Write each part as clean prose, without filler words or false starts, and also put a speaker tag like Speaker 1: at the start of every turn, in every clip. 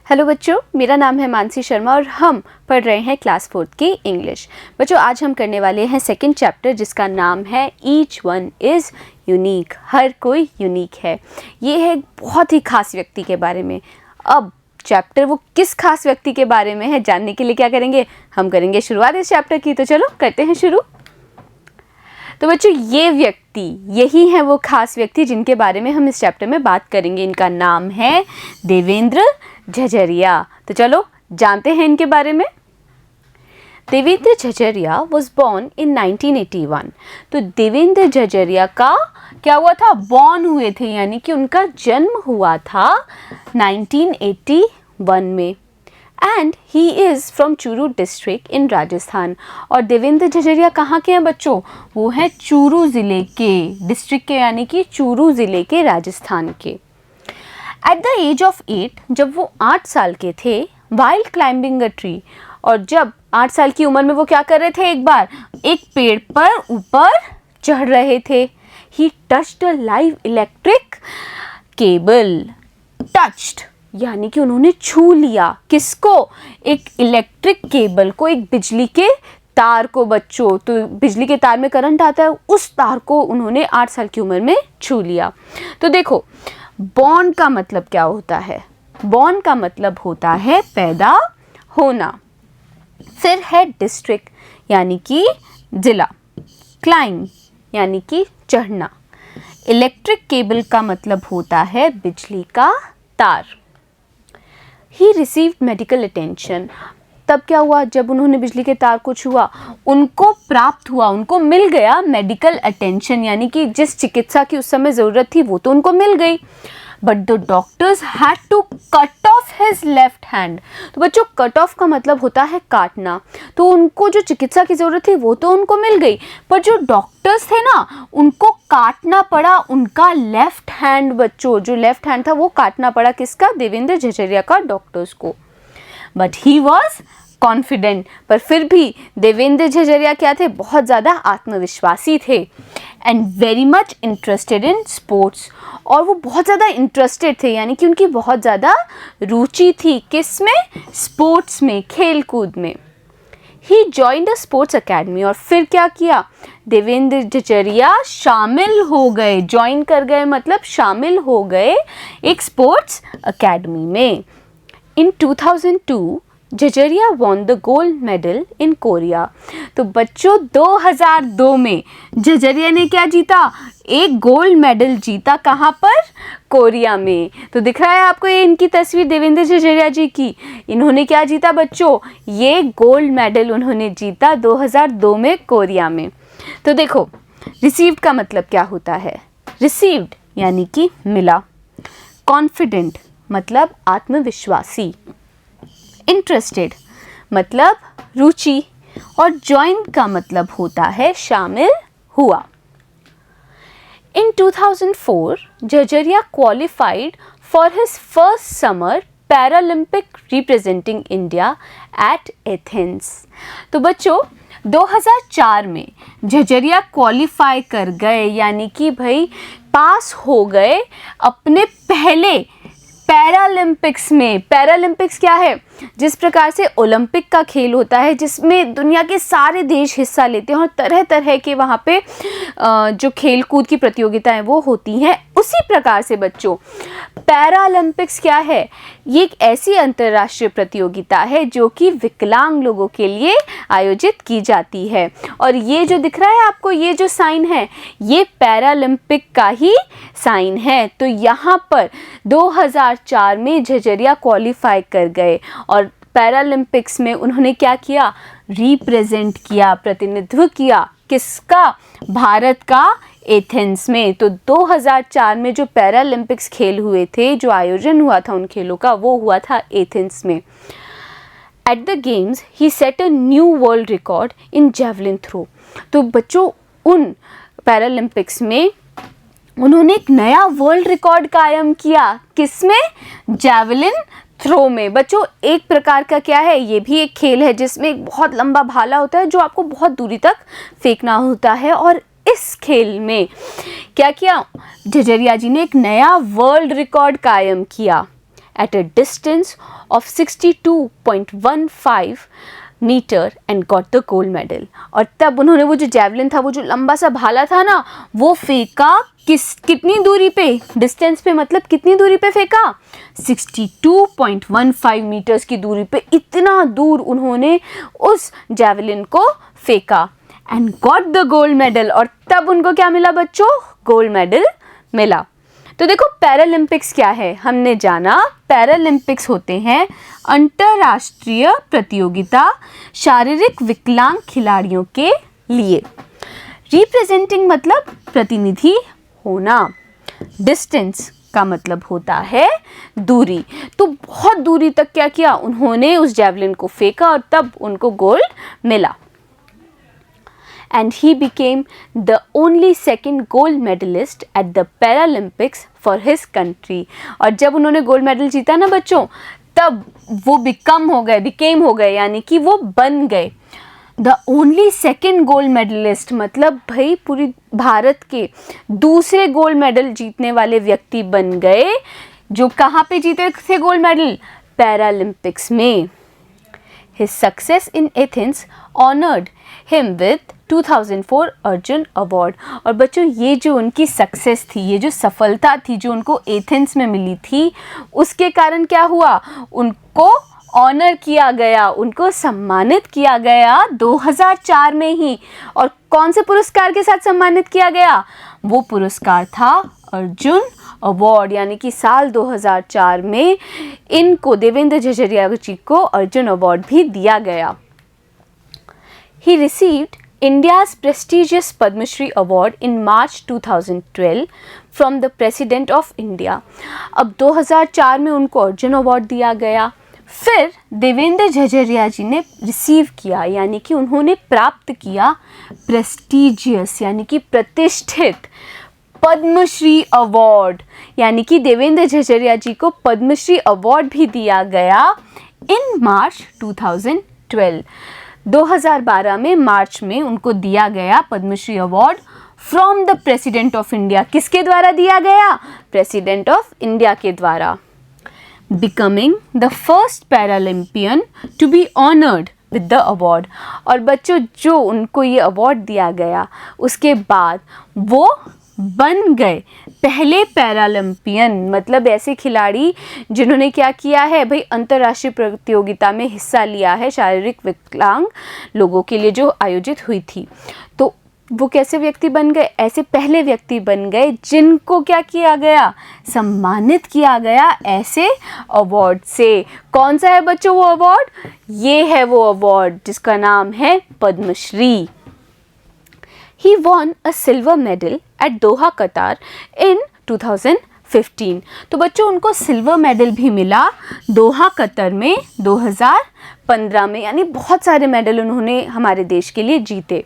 Speaker 1: Hello बच्चों, मेरा नाम है मानसी शर्मा और हम पढ़ रहे हैं क्लास 4 की इंग्लिश। बच्चों, आज हम करने वाले हैं सेकंड चैप्टर जिसका नाम है ईच वन इज़ यूनिक। हर कोई यूनिक है। ये है एक बहुत ही खास व्यक्ति के बारे में। अब चैप्टर वो किस खास व्यक्ति के बारे में है जानने के लिए क्या करेंगे, हम करेंगे शुरुआत इस चैप्टर की। तो चलो करते हैं शुरू। तो बच्चों, ये व्यक्ति यही है वो खास व्यक्ति जिनके बारे में हम इस चैप्टर में बात करेंगे। इनका नाम है देवेंद्र झझरिया। तो चलो जानते हैं इनके बारे में। Devendra Jhajharia was born in 1981। तो देवेंद्र झझरिया का क्या हुआ था, बॉर्न हुए थे, यानी कि उनका जन्म हुआ था 1981 में। And he is from Churu district in Rajasthan. और देवेंद्र झझरिया कहाँ के हैं बच्चों, वो हैं चूरू ज़िले के, डिस्ट्रिक्ट के यानी कि चूरू ज़िले के, राजस्थान के। एट द एज ऑफ 8, जब वो 8 साल के थे, वाइल क्लाइंबिंग अ ट्री, और जब 8 साल की उम्र में वो क्या कर रहे थे, एक बार एक पेड़ पर ऊपर चढ़ रहे थे। ही touched a live electric cable. Touched यानी कि उन्होंने छू लिया, किसको, एक इलेक्ट्रिक केबल को, एक बिजली के तार को बच्चों। तो बिजली के तार में करंट आता है, उस तार को उन्होंने 8 साल की उम्र में छू लिया। तो देखो, बॉर्न का मतलब क्या होता है, बॉर्न का मतलब होता है पैदा होना। फिर है डिस्ट्रिक्ट यानी कि जिला, क्लाइंब यानी कि चढ़ना, इलेक्ट्रिक केबल का मतलब होता है बिजली का तार। He received medical attention. तब क्या हुआ, जब उन्होंने बिजली के तार को छुआ, उनको प्राप्त हुआ, उनको मिल गया मेडिकल अटेंशन, यानी कि जिस चिकित्सा की उस समय ज़रूरत थी वो तो उनको मिल गई। But the doctors had to cut off his left hand. तो बच्चों, कट ऑफ का मतलब होता है काटना। तो उनको जो चिकित्सा की ज़रूरत थी वो तो उनको मिल गई, पर जो डॉक्टर्स थे ना, उनको काटना पड़ा उनका लेफ्ट हैंड। बच्चों, जो लेफ्ट हैंड था वो काटना पड़ा किसका, देवेंद्र झझरिया का, डॉक्टर्स को। But he was confident. पर फिर भी देवेंद्र झझरिया क्या थे, बहुत ज़्यादा आत्मविश्वासी थे। And very much interested in sports. और वो बहुत ज़्यादा इंटरेस्टेड थे, यानी कि उनकी बहुत ज़्यादा रुचि थी, किस में, स्पोर्ट्स में, खेल कूद में। ही जॉइंड अ स्पोर्ट्स अकेडमी। और फिर क्या किया, देवेंद्र झझरिया शामिल हो गए, ज्वाइन कर गए मतलब शामिल हो गए एक स्पोर्ट्स अकेडमी में। In 2002 Jhajharia won the gold medal in Korea. तो बच्चों, 2002 में झझरिया ने क्या जीता, एक गोल्ड मेडल जीता। कहाँ पर, कोरिया में। तो दिख रहा है आपको ये इनकी तस्वीर देवेंद्र झझरिया जी की। इन्होंने क्या जीता बच्चों, ये गोल्ड मेडल उन्होंने जीता 2002 में कोरिया में। तो देखो, रिसीव्ड का मतलब क्या होता है, रिसीव्ड यानी कि मिला, कॉन्फिडेंट मतलब आत्मविश्वासी, इंटरेस्टेड मतलब रुचि, और ज्वाइन का मतलब होता है शामिल हुआ। In 2004 Jhajharia qualified for his first summer Paralympic representing India at Athens. तो बच्चों, 2004 में झझरिया क्वालिफाई कर गए, यानी कि भाई पास हो गए अपने पहले पैरालंपिक्स में। पैरालंपिक्स क्या है, जिस प्रकार से ओलंपिक का खेल होता है जिसमें दुनिया के सारे देश हिस्सा लेते हैं और तरह तरह के वहाँ पे जो खेल कूद की प्रतियोगिताएं वो होती हैं, उसी प्रकार से बच्चों पैरालंपिक्स क्या है, ये एक ऐसी अंतर्राष्ट्रीय प्रतियोगिता है जो कि विकलांग लोगों के लिए आयोजित की जाती है। और ये जो दिख रहा है आपको, ये जो साइन है, ये पैरालंपिक का ही साइन है। तो यहाँ पर 2004 में झझरिया क्वालिफाई कर गए और पैरालंपिक्स में उन्होंने क्या किया, रिप्रेजेंट किया, प्रतिनिधित्व किया, किसका, भारत का, एथेंस में। तो 2004 में जो पैरालंपिक्स खेल हुए थे, जो आयोजन हुआ था उन खेलों का, वो हुआ था एथेंस में। At the games he set a new world record in javelin throw. तो बच्चों, उन पैरालंपिक्स में उन्होंने एक नया वर्ल्ड रिकॉर्ड कायम किया, किसमें, जेवलिन थ्रो में। बच्चों, एक प्रकार का क्या है, ये भी एक खेल है जिसमें एक बहुत लंबा भाला होता है जो आपको बहुत दूरी तक फेंकना होता है। और इस खेल में क्या किया, झझरिया जी ने एक नया वर्ल्ड रिकॉर्ड कायम किया। at a distance of 62.15 metre and got the gold medal. और तब उन्होंने वो जो जैवलिन था, वो जो लंबा सा भाला था ना, वो फेंका कितनी दूरी पे, डिस्टेंस पे, मतलब कितनी दूरी पे फेंका, 62.15 मीटर्स की दूरी पे। इतना दूर उन्होंने उस जैवलिन को फेंका and got the gold medal. और तब उनको क्या मिला बच्चों, गोल्ड मेडल मिला। तो देखो पैरालंपिक्स क्या है, हमने जाना पैरालंपिक्स होते हैं अंतरराष्ट्रीय प्रतियोगिता शारीरिक विकलांग खिलाड़ियों के लिए। रिप्रेजेंटिंग मतलब प्रतिनिधि होना, डिस्टेंस का मतलब होता है दूरी। तो बहुत दूरी तक क्या किया उन्होंने, उस जैवलिन को फेंका और तब उनको गोल्ड मिला। And he became the only second gold medalist at the Paralympics for his country। और जब उन्होंने गोल्ड मेडल जीता ना बच्चों, तब वो became हो गए, यानी कि वो बन गए the only second gold medallist, मतलब भाई पूरी भारत के दूसरे गोल्ड मेडल जीतने वाले व्यक्ति बन गए, जो कहाँ पे जीते थे गोल्ड मेडल, पैरालंपिक्स में। His success in Athens honored him with 2004 Arjun award. और बच्चों ये जो उनकी सक्सेस थी, ये जो सफलता थी जो उनको एथेंस में मिली थी, उसके कारण क्या हुआ, उनको ऑनर किया गया, उनको सम्मानित किया गया 2004 में ही। और कौन से पुरस्कार के साथ सम्मानित किया गया, वो पुरस्कार था अर्जुन अवार्ड, यानी कि साल 2004 में इनको, देवेंद्र झझरिया जी को अर्जुन अवार्ड भी दिया गया। He received India's prestigious Padma Shri Award in March 2012 from the President of India। अब 2004 में उनको अर्जुन अवार्ड दिया गया। फिर देवेंद्र झझरिया जी ने रिसीव किया, यानी कि उन्होंने प्राप्त किया प्रेस्टिजियस यानी कि प्रतिष्ठित पद्मश्री अवार्ड, यानी कि देवेंद्र झझरिया जी को पद्मश्री अवार्ड भी दिया गया इन मार्च 2012। 2012 में मार्च में उनको दिया गया Padmashri award from the president of India. किसके द्वारा दिया गया, प्रेसिडेंट ऑफ इंडिया के द्वारा। Becoming the first Paralympian to be honoured with the award. और बच्चों जो उनको ये अवार्ड दिया गया, उसके बाद वो बन गए पहले पैरालंपियन, मतलब ऐसे खिलाड़ी जिन्होंने क्या किया है भाई, अंतर्राष्ट्रीय प्रतियोगिता में हिस्सा लिया है शारीरिक विकलांग लोगों के लिए जो आयोजित हुई थी। तो वो कैसे व्यक्ति बन गए, ऐसे पहले व्यक्ति बन गए जिनको क्या किया गया, सम्मानित किया गया ऐसे अवार्ड से। कौन सा है बच्चों वो अवार्ड, ये है वो अवार्ड जिसका नाम है Padmashri. He won a silver medal at Doha, Qatar in 2015। तो बच्चों उनको सिल्वर मेडल भी मिला दोहा कतर में 2015 में, यानी बहुत सारे मेडल उन्होंने हमारे देश के लिए जीते।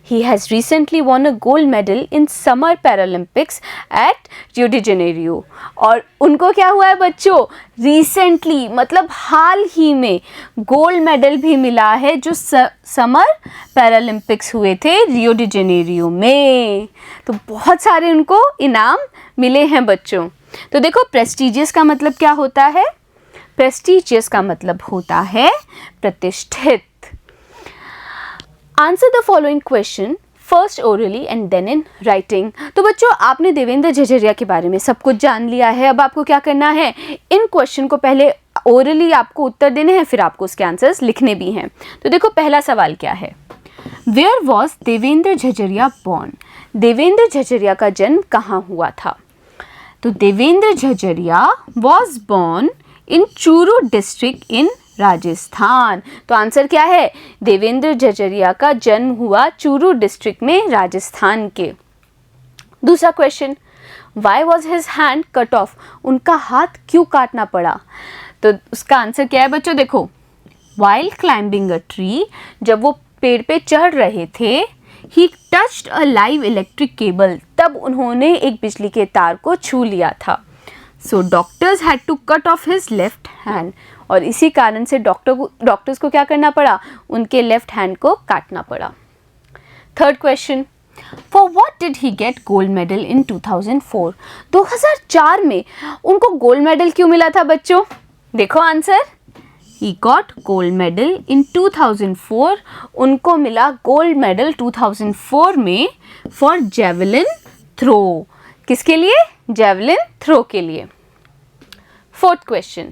Speaker 1: He has recently won a gold medal in Summer Paralympics at Rio de Janeiro। और उनको क्या हुआ है बच्चों, रिसेंटली मतलब हाल ही में गोल्ड मेडल भी मिला है जो समर पैरालंपिक्स हुए थे रियो डी जेनेरियो में। तो बहुत सारे उनको इनाम मिले हैं बच्चों। तो देखो प्रेस्टिजियस का मतलब क्या होता है, प्रेस्टिजियस का मतलब होता है प्रतिष्ठित। Answer the following question first orally and then in writing. तो बच्चों आपने देवेंद्र झझरिया के बारे में सब कुछ जान लिया है। अब आपको क्या करना है, इन क्वेश्चन को पहले ओरली आपको उत्तर देने हैं, फिर आपको उसके आंसर्स लिखने भी हैं। तो देखो पहला सवाल क्या है, where was Devendra Jhajharia born. Devendra Jhajharia का जन्म कहाँ हुआ था। तो Devendra Jhajharia was born in Churu district in Rajasthan. तो आंसर क्या है, देवेंद्र झझरिया का जन्म हुआ चूरू डिस्ट्रिक्ट में राजस्थान के। दूसरा question, why was his hand cut off. उनका हाथ क्यों काटना पड़ा। तो उसका आंसर क्या है बच्चों, देखो वाइल क्लाइंबिंग अ ट्री, जब वो पेड़ पे चढ़ रहे थे, ही touched a live electric cable, तब उन्होंने एक बिजली के तार को छू लिया था। So doctors had to cut off his left hand. और इसी कारण से डॉक्टर्स को क्या करना पड़ा, उनके लेफ्ट हैंड को काटना पड़ा। Third question, For what did he get gold medal in 2004? 2004 में उनको गोल्ड मेडल क्यों मिला था बच्चों? देखो answer, He got gold medal in 2004. उनको मिला गोल्ड मेडल 2004 में for javelin throw. किसके लिए? javelin throw के लिए. Fourth question.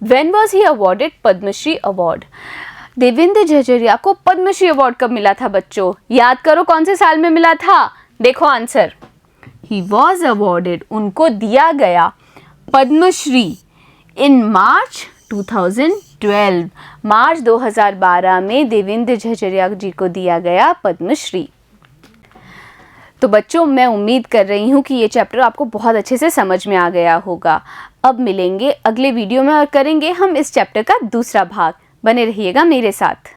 Speaker 1: When was he awarded Padma Shri award? Devendra Jhajharia को पद्मश्री अवार्ड कब मिला था बच्चों? याद करो कौन से साल में मिला था? देखो आंसर, He was awarded, उनको दिया गया पद्मश्री in March 2012. मार्च 2012 में देवेंद्र झझरिया जी को दिया गया पद्मश्री. तो बच्चों मैं उम्मीद कर रही हूँ कि ये चैप्टर आपको बहुत अच्छे से समझ में आ गया होगा. अब मिलेंगे अगले वीडियो में और करेंगे हम इस चैप्टर का दूसरा भाग. बने रहिएगा मेरे साथ.